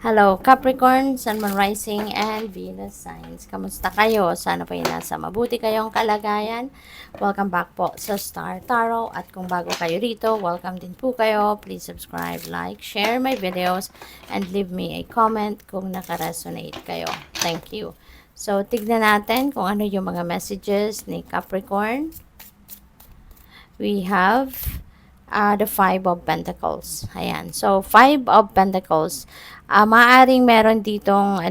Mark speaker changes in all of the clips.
Speaker 1: Hello, Capricorn, Sun, Moon, Rising, and Venus signs. Kamusta kayo? Sana po yung nasa mabuti kayong kalagayan. Welcome back po sa Star Tarot. At kung bago kayo rito, welcome din po kayo. Please subscribe, like, share my videos, and leave me a comment kung nakaresonate kayo. Thank you. So, tignan natin kung ano yung mga messages ni Capricorn. We have the Five of Pentacles. Ayan. So, Five of Pentacles. Maaring meron ditong,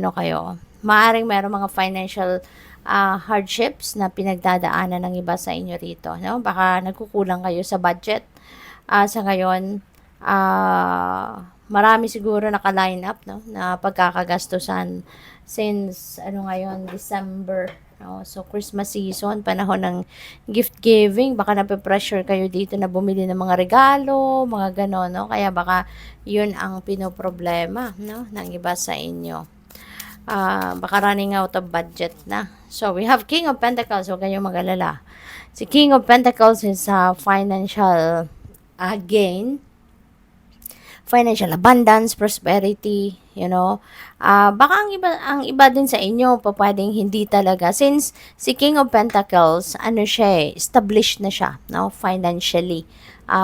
Speaker 1: maaring meron mga financial hardships na pinagdadaanan ng iba sa inyo rito. No? Baka nagkukulang kayo sa budget. Sa ngayon, marami siguro naka-line up, no, na pagkakagastusan since, ngayon, December. No? So, Christmas season, panahon ng gift giving, baka nape-pressure kayo dito na bumili ng mga regalo, mga gano'n, no? Kaya baka yun ang pinoproblema, no, ng iba sa inyo. Baka running out of budget na. So, we have King of Pentacles, huwag kayong mag-alala. Si King of Pentacles is financial gain, financial abundance, prosperity, baka ang iba din sa inyo, pwedeng hindi talaga. Since si King of Pentacles, siya, established na siya, no, financially.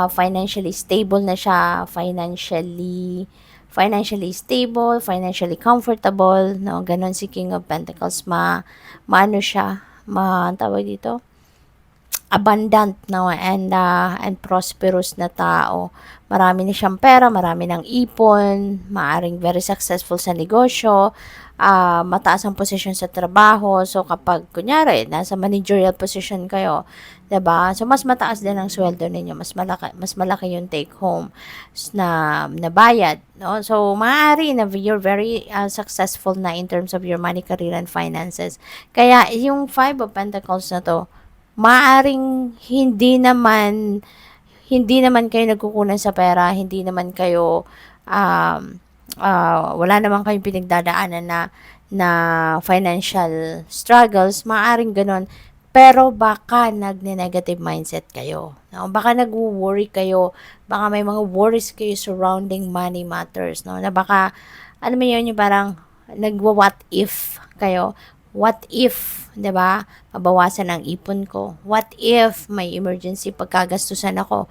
Speaker 1: Financially stable na siya, financially stable, financially comfortable, no, ganun si King of Pentacles, maano siya, tawag dito, abundant, no, and prosperous na tao. Marami na siyang pera, marami ng ipon, maaring very successful sa negosyo, mataas ang posisyon sa trabaho. So kapag kunyari nasa managerial position kayo, 'di ba? So mas mataas din ang sweldo ninyo, mas malaki yung take home na bayad, no? So maaari na you're very successful na in terms of your money, career, and finances. Kaya yung Five of Pentacles na to, maaring hindi naman kayo nagkukunan sa pera, hindi naman kayo wala naman kayong pinagdadaanan na financial struggles, maaring ganun. Pero baka nagne-negative mindset kayo. No? Baka nag-worry kayo, baka may mga worries kayo surrounding money matters, no? Na baka yun, yung parang nagwa-what if kayo. What if, 'di ba? Mabawasan ang ipon ko. What if may emergency pagkagastusan ako?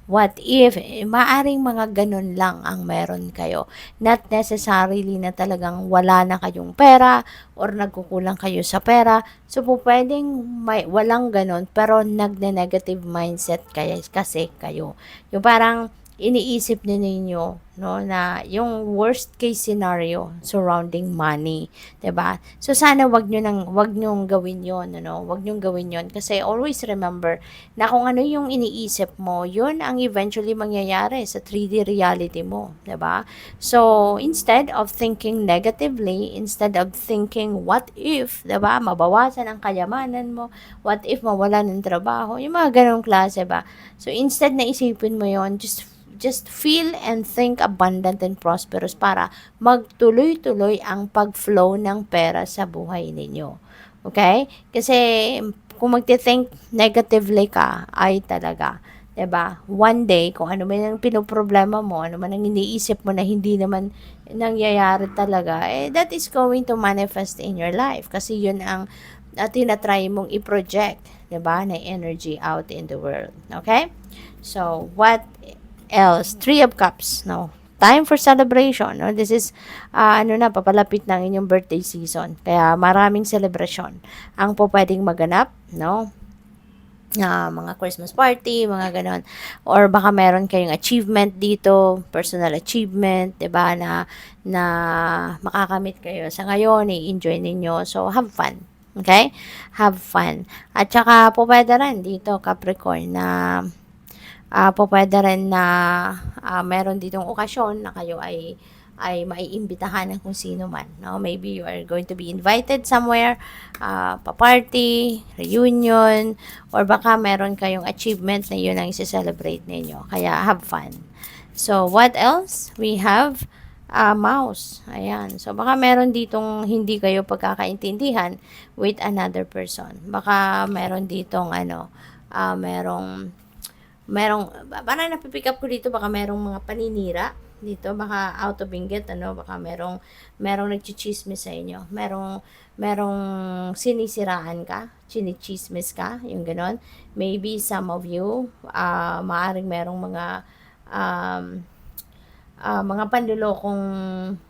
Speaker 1: What if, maaring mga ganun lang ang meron kayo. Not necessarily na talagang wala na kayong pera or nagkukulang kayo sa pera. So, pwedeng walang ganun, pero nagne-negative mindset kasi kayo. Yung parang iniisip ninyo, no, na yung worst case scenario surrounding money, 'di ba? So sana wag niyo gawin 'yon, Wag niyo gawin 'yon kasi always remember na kung ano yung iniisip mo, 'yun ang eventually mangyayari sa 3D reality mo, 'di ba? So instead of thinking negatively, instead of thinking what if, 'di ba, mabawasan ang kayamanan mo, what if mawalan ng trabaho, yung mga ganong klase ba. So instead na isipin mo 'yon, just feel and think abundant and prosperous para magtuloy-tuloy ang pag-flow ng pera sa buhay ninyo. Okay? Kasi kung magte-think negatively ka, ay talaga, 'di ba? One day, kung ano man ang pinoproblema mo, ano man ang iniisip mo na hindi naman nangyayari talaga, that is going to manifest in your life. Kasi yun ang tinatry mong i-project, 'di ba, na energy out in the world. Okay? So, what else? Three of Cups, no? Time for celebration, no? This is, papalapit ng inyong birthday season. Kaya maraming celebration ang po pwedeng maganap, no? Mga Christmas party, mga ganon. Or baka meron kayong achievement dito, personal achievement, 'di ba, na makakamit kayo sa ngayon, i-enjoy ninyo. So, have fun. Okay? Have fun. At saka po pwede rin dito, Capricorn, na pwede rin na meron ditong okasyon na kayo ay maiimbitahan ng kung sino man, no? Maybe you are going to be invited somewhere, pa-party, reunion, or baka meron kayong achievement na yun ang isi-celebrate ninyo. Kaya have fun. So, what else? We have mouse. Ayan. So, baka meron ditong hindi kayo pagkakaintindihan with another person. Baka meron ditong merong parang napipick up ko dito, baka merong mga paninira, dito, baka out of inggit, ano, baka merong nagchichismis sa inyo, merong sinisiraan ka, chinichismis ka, yung ganon. Maybe some of you, maaring merong um, mga panlulokong,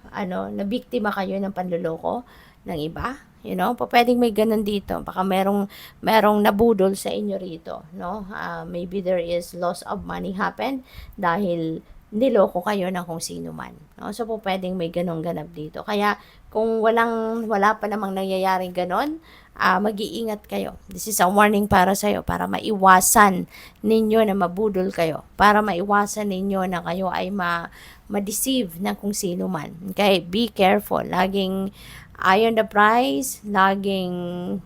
Speaker 1: ano, na biktima kayo ng panluloko ng iba. You know, pwedeng may ganun dito. Baka merong nabudol sa inyo rito, no? Maybe there is loss of money happen dahil niloko kayo ng kung sino man. No? So, pwedeng may ganun ganap dito. Kaya, kung wala pa namang nangyayaring ganon, mag-iingat kayo. This is a warning para sa'yo, para maiwasan ninyo na mabudol kayo. Para maiwasan ninyo na kayo ay ma-deceive ng kung sino man. Okay? Be careful. Laging eye on the prize, laging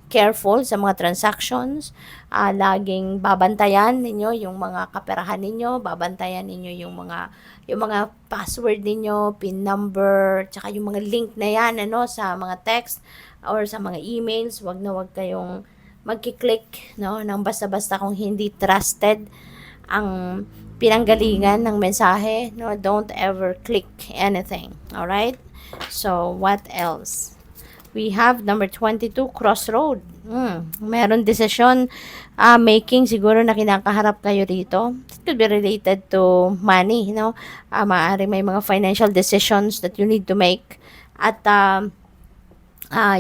Speaker 1: careful sa mga transactions, laging babantayan ninyo yung mga kaperahan ninyo, babantayan ninyo yung mga password ninyo, PIN number, tsaka yung mga link na yan, ano, sa mga text or sa mga emails. Wag kayong magki-click, no, ng basta-basta kung hindi trusted ang pinanggalingan ng mensahe, no. Don't ever click anything. All right? So, what else? We have number 22, crossroad. Meron decision making siguro na kinakaharap kayo rito. It could be related to money, you know. Maaari may mga financial decisions that you need to make. At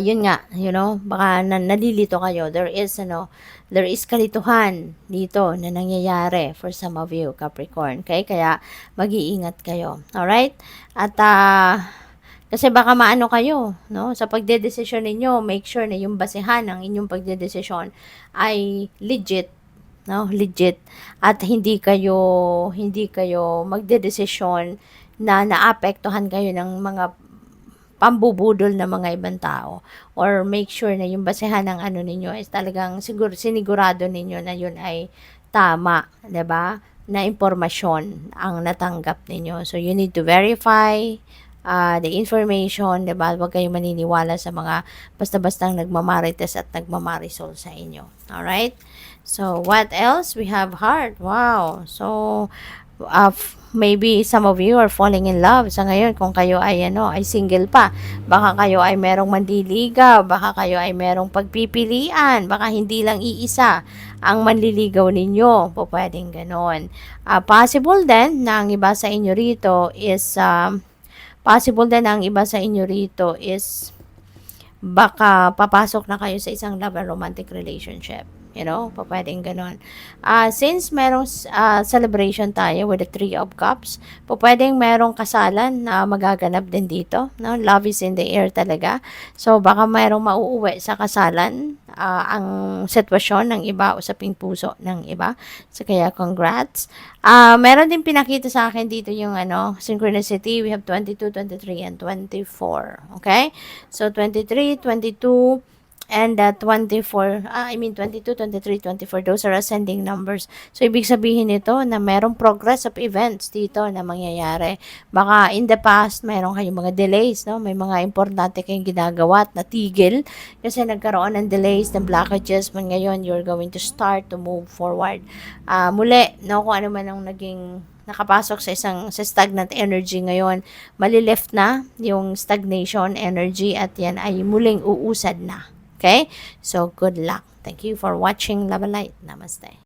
Speaker 1: yun nga, you know, baka nalilito kayo. There is kalituhan dito na nangyayari for some of you, Capricorn. Okay? Kaya mag-iingat kayo. Alright? At kasi baka maano kayo, no? Sa pagdedesisyon ninyo, make sure na yung basehan ng inyong pagdedesisyon ay legit, no? Legit. At hindi kayo magdedesisyon na naapektuhan kayo ng mga pambubudol ng mga ibang tao, or make sure na yung basehan ng ano ninyo is talagang sinigurado ninyo na yun ay tama, 'di ba? Na impormasyon ang natanggap ninyo. So you need to verify the information, 'di ba? Huwag kayong maniniwala sa mga basta-bastang nagmamarites at nagmamarisol sa inyo. All right? So what else? We have heart. Wow. So maybe some of you are falling in love sa ngayon. Kung kayo ay single pa, baka kayo ay merong mandiligaw, baka kayo ay merong pagpipilian, baka hindi lang iisa ang manliligaw ninyo. Pwedeng ganon. Possible din na ang iba sa inyo rito is baka papasok na kayo sa isang love and romantic relationship. You know, pwedeng ganon. Since merong celebration tayo with the 3 of Cups, pwedeng merong kasalan na magaganap din dito. No? Love is in the air talaga. So, baka merong mauuwi sa kasalan ang sitwasyon ng iba, usaping puso ng iba. So, kaya congrats. Meron din pinakita sa akin dito yung synchronicity. We have 22, 23, and 24. Okay? So, 23, 22, and 22, 23, 24, those are ascending numbers. So, ibig sabihin nito na merong progress of events dito na mangyayari. Baka in the past, meron kayong mga delays, no? May mga importante kayong ginagawa at natigil kasi nagkaroon ng delays, ng blockages. Ngayon, you're going to start to move forward. Muli, no? Kung ano man ang naging nakapasok sa stagnant energy ngayon, malilift na yung stagnation energy at yan ay muling uusad na. Okay? So, good luck. Thank you for watching Love and Light. Namaste.